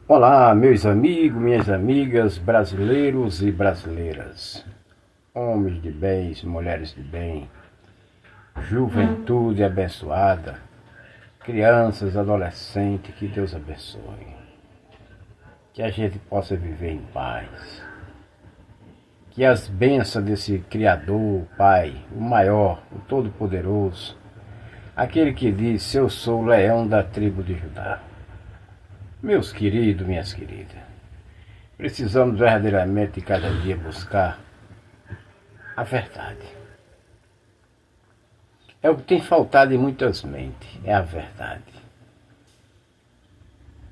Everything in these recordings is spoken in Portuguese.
Olá, meus amigos, minhas amigas, brasileiros e brasileiras, homens de bem, mulheres de bem, juventude abençoada, crianças, adolescentes, que Deus abençoe. Que a gente possa viver em paz. Que as bênçãos desse Criador, Pai, o maior, o Todo-Poderoso, aquele que diz: eu sou o leão da tribo de Judá. Meus queridos, minhas queridas, precisamos verdadeiramente cada dia buscar a verdade. É o que tem faltado em muitas mentes, é a verdade.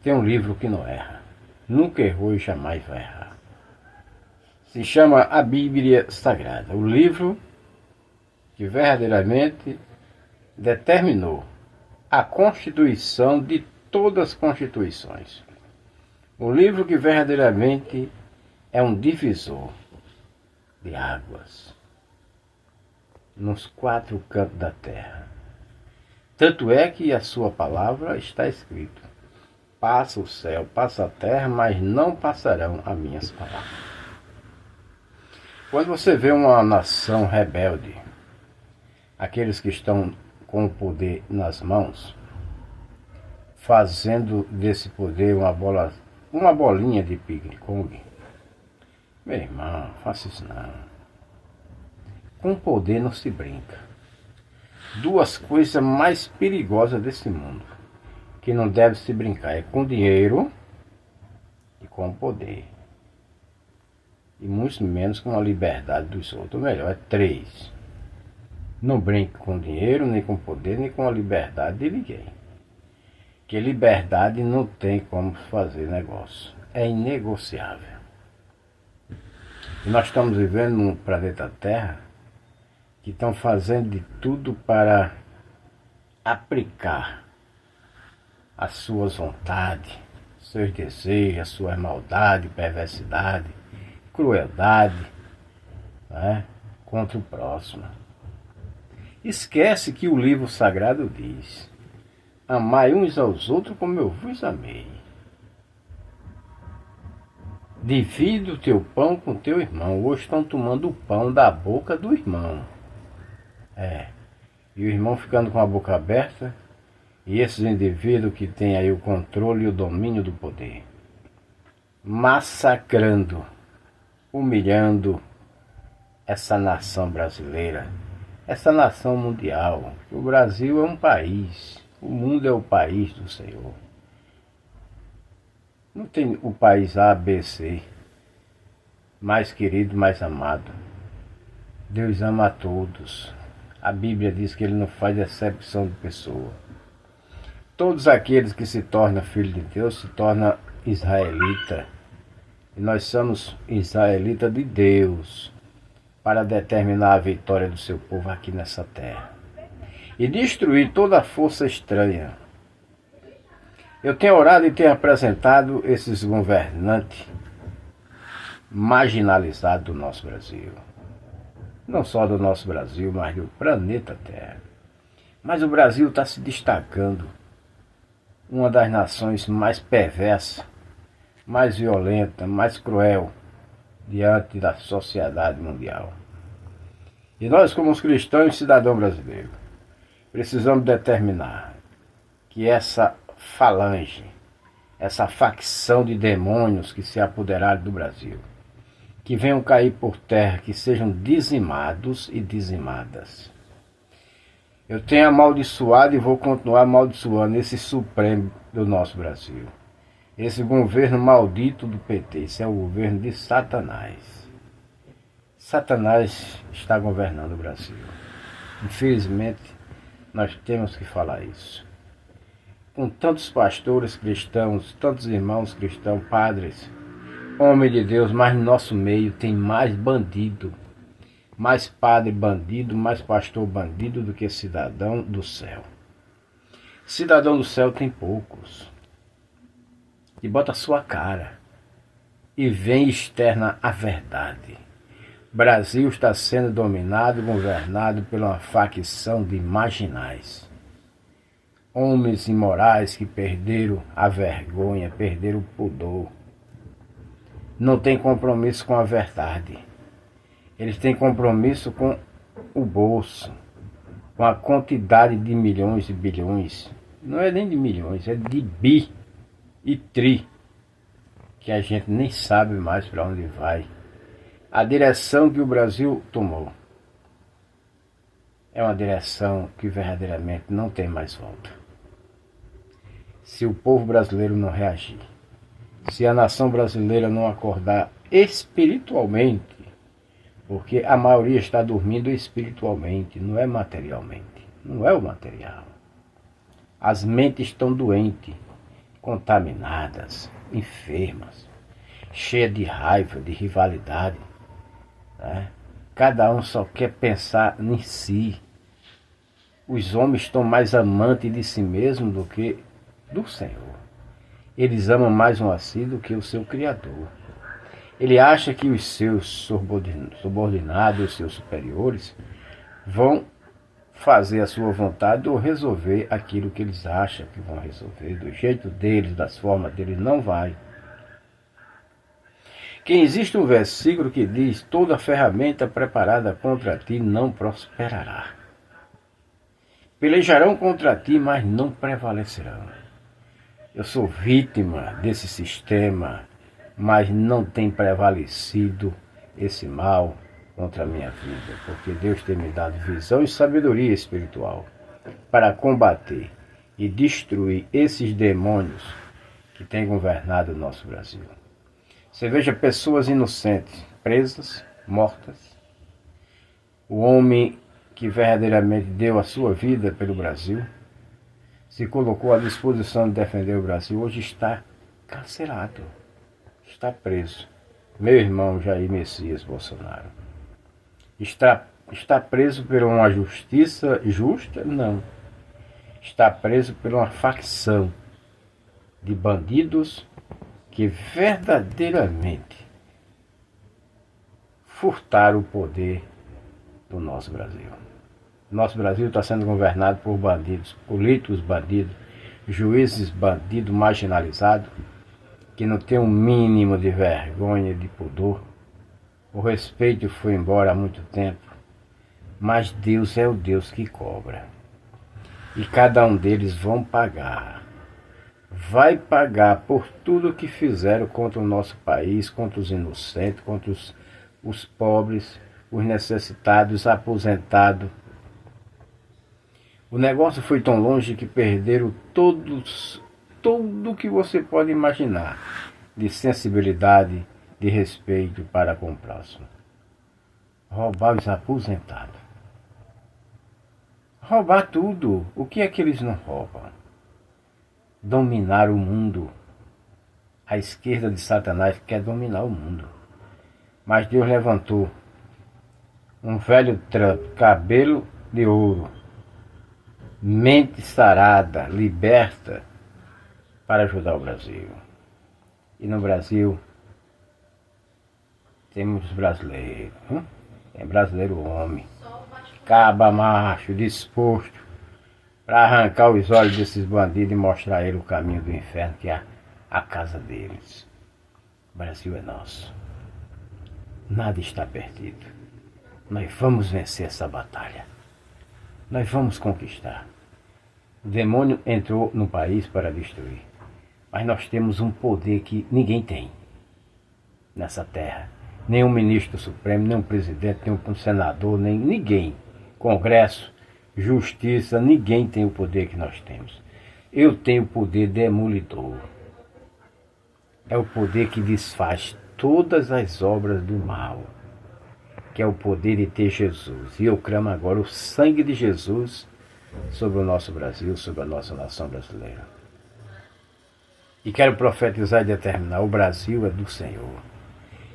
Tem um livro que não erra, nunca errou e jamais vai errar. Se chama a Bíblia Sagrada, o livro que verdadeiramente determinou a constituição de todas as constituições. O livro que verdadeiramente é um divisor de águas nos quatro cantos da terra. Tanto é que a sua palavra está escrito: passa o céu, passa a terra, mas não passarão as minhas palavras. Quando você vê uma nação rebelde, aqueles que estão com o poder nas mãos, fazendo desse poder uma bolinha de pique-pongue, meu irmão, faça isso não. Com poder não se brinca. Duas coisas mais perigosas desse mundo que não deve se brincar é com dinheiro e com poder. E muito menos com a liberdade dos outros. Ou melhor, é três. Não brinque com dinheiro, nem com poder, nem com a liberdade de ninguém. Que liberdade não tem como fazer negócio. É inegociável. E nós estamos vivendo num planeta Terra que estão fazendo de tudo para aplicar as suas vontades, seus desejos, as suas maldades, perversidade, crueldade, né, contra o próximo. Esquece que o livro sagrado diz: amai uns aos outros como eu vos amei. Divide o teu pão com teu irmão. Hoje estão tomando o pão da boca do irmão. E o irmão ficando com a boca aberta, e esses indivíduos que têm aí o controle e o domínio do poder, massacrando, humilhando essa nação brasileira, essa nação mundial. O Brasil é um país, o mundo é o país do Senhor. Não tem o país A, B, C, mais querido, mais amado. Deus ama a todos. A Bíblia diz que Ele não faz acepção de pessoa. Todos aqueles que se tornam filhos de Deus se tornam israelita. E nós somos israelitas de Deus para determinar a vitória do seu povo aqui nessa terra e destruir toda a força estranha. Eu tenho orado e tenho apresentado esses governantes marginalizados do nosso Brasil. Não só do nosso Brasil, mas do planeta Terra. Mas o Brasil está se destacando. Uma das nações mais perversas, mais violenta, mais cruel diante da sociedade mundial. E nós, como os cristãos e cidadãos brasileiros, precisamos determinar que essa falange, essa facção de demônios que se apoderaram do Brasil, que venham cair por terra, que sejam dizimados e dizimadas. Eu tenho amaldiçoado e vou continuar amaldiçoando esse Supremo do nosso Brasil. Esse governo maldito do PT, esse é o governo de Satanás. Satanás está governando o Brasil. Infelizmente, nós temos que falar isso. Com tantos pastores cristãos, tantos irmãos cristãos, padres, homens de Deus, mas no nosso meio tem mais bandido, mais padre bandido, mais pastor bandido do que cidadão do céu. Cidadão do céu tem poucos. E bota a sua cara e vem e externa a verdade. Brasil está sendo dominado e governado por uma facção de marginais. Homens imorais que perderam a vergonha, perderam o pudor. Não tem compromisso com a verdade. Eles têm compromisso com o bolso, com a quantidade de milhões e bilhões. Não é nem de milhões, é de bi e tri, que a gente nem sabe mais para onde vai. A direção que o Brasil tomou é uma direção que verdadeiramente não tem mais volta. Se o povo brasileiro não reagir, se a nação brasileira não acordar espiritualmente, porque a maioria está dormindo espiritualmente, não é materialmente, não é o material. As mentes estão doentes, contaminadas, enfermas, cheias de raiva, de rivalidade, né? Cada um só quer pensar em si. Os homens estão mais amantes de si mesmos do que do Senhor. Eles amam mais um a si do que o seu Criador. Ele acha que os seus subordinados, os seus superiores, vão fazer a sua vontade ou resolver aquilo que eles acham que vão resolver. Do jeito deles, das formas deles, não vai. Que existe um versículo que diz: toda ferramenta preparada contra ti não prosperará. Pelejarão contra ti, mas não prevalecerão. Eu sou vítima desse sistema, mas não tem prevalecido esse mal contra a minha vida, porque Deus tem me dado visão e sabedoria espiritual para combater e destruir esses demônios que têm governado o nosso Brasil. Você veja pessoas inocentes, presas, mortas. O homem que verdadeiramente deu a sua vida pelo Brasil, se colocou à disposição de defender o Brasil, hoje está carcerado, está preso. Meu irmão Jair Messias Bolsonaro está preso por uma justiça justa? Não. Está preso por uma facção de bandidos que verdadeiramente furtaram o poder do nosso Brasil. Nosso Brasil está sendo governado por bandidos, políticos bandidos, juízes bandidos marginalizados, que não tem um mínimo de vergonha, de pudor. O respeito foi embora há muito tempo, mas Deus é o Deus que cobra. E cada um deles vão pagar. Vai pagar por tudo que fizeram contra o nosso país, contra os inocentes, contra os pobres, os necessitados, os aposentados. O negócio foi tão longe que perderam tudo que você pode imaginar de sensibilidade, de respeito para com o próximo. Roubar os aposentados. Roubar tudo. O que é que eles não roubam? Dominar o mundo. A esquerda de Satanás quer dominar o mundo. Mas Deus levantou um velho Trump, cabelo de ouro, mente sarada, liberta, para ajudar o Brasil. E no Brasil temos brasileiros. Tem brasileiro homem, caba macho, disposto para arrancar os olhos desses bandidos e mostrar a ele o caminho do inferno, que é a casa deles. O Brasil é nosso. Nada está perdido. Nós vamos vencer essa batalha. Nós vamos conquistar. O demônio entrou no país para destruir. Mas nós temos um poder que ninguém tem nessa terra. Nem um ministro supremo, nem um presidente, nem um senador, nem ninguém. Congresso, justiça, ninguém tem o poder que nós temos. Eu tenho o poder demolidor. É o poder que desfaz todas as obras do mal, que é o poder de ter Jesus. E eu clamo agora o sangue de Jesus sobre o nosso Brasil, sobre a nossa nação brasileira. E quero profetizar e determinar: o Brasil é do Senhor.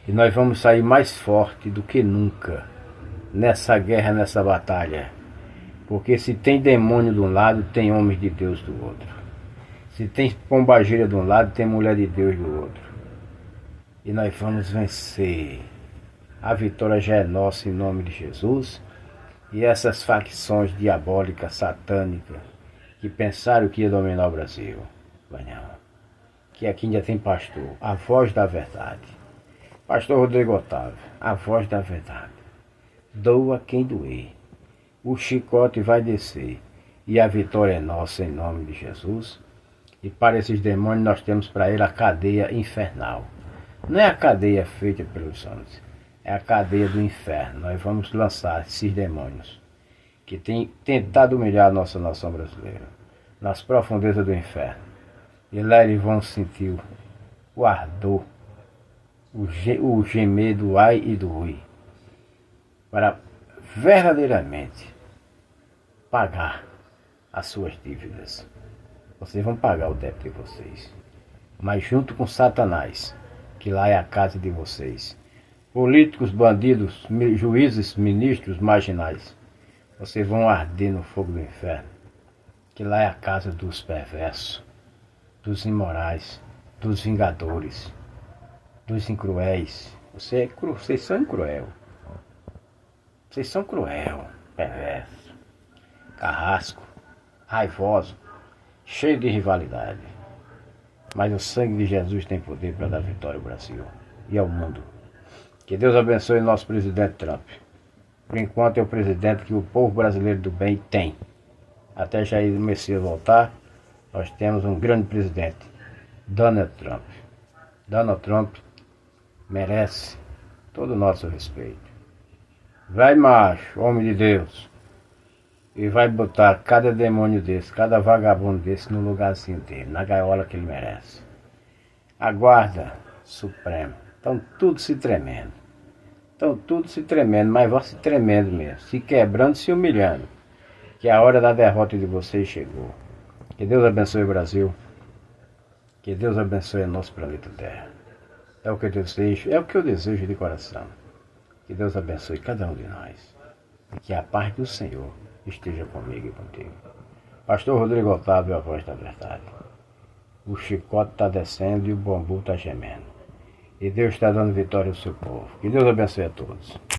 E nós vamos sair mais forte do que nunca nessa guerra, nessa batalha. Porque se tem demônio de um lado, tem homens de Deus do outro. Se tem pombagira de um lado, tem mulher de Deus do outro. E nós vamos vencer. A vitória já é nossa em nome de Jesus. E essas facções diabólicas, satânicas, que pensaram que ia dominar o Brasil. Mas não. Que aqui ainda tem pastor, a voz da verdade. Pastor Rodrigo Otávio, a voz da verdade. Doa quem doer. O chicote vai descer. E a vitória é nossa em nome de Jesus. E para esses demônios nós temos para ele a cadeia infernal. Não é a cadeia feita pelos santos. É a cadeia do inferno. Nós vamos lançar esses demônios que têm tentado humilhar a nossa nação brasileira nas profundezas do inferno. E lá eles vão sentir o ardor, o gemer do ai e do ui, para verdadeiramente pagar as suas dívidas. Vocês vão pagar o débito de vocês, mas junto com Satanás, que lá é a casa de vocês. Políticos, bandidos, juízes, ministros, marginais, vocês vão arder no fogo do inferno, que lá é a casa dos perversos, dos imorais, dos vingadores, dos incruéis. Vocês são cruel. Vocês são cruel, perverso, carrasco, raivoso, cheio de rivalidade. Mas o sangue de Jesus tem poder para dar vitória ao Brasil e ao mundo. Que Deus abençoe nosso presidente Trump. Por enquanto é o presidente que o povo brasileiro do bem tem. Até Jair Messias voltar, nós temos um grande presidente, Donald Trump. Donald Trump merece todo o nosso respeito. Vai, macho, homem de Deus, e vai botar cada demônio desse, cada vagabundo desse no lugarzinho dele, na gaiola que ele merece. A guarda suprema, estão tudo se tremendo. Estão tudo se tremendo, mas vão se tremendo mesmo, se quebrando, se humilhando, que a hora da derrota de vocês chegou. Que Deus abençoe o Brasil. Que Deus abençoe o nosso planeta Terra. É o que eu desejo, é o que eu desejo de coração. Que Deus abençoe cada um de nós. E que a paz do Senhor esteja comigo e contigo. Pastor Rodrigo Otávio, a voz da verdade. O chicote está descendo e o bambu está gemendo. E Deus está dando vitória ao seu povo. Que Deus abençoe a todos.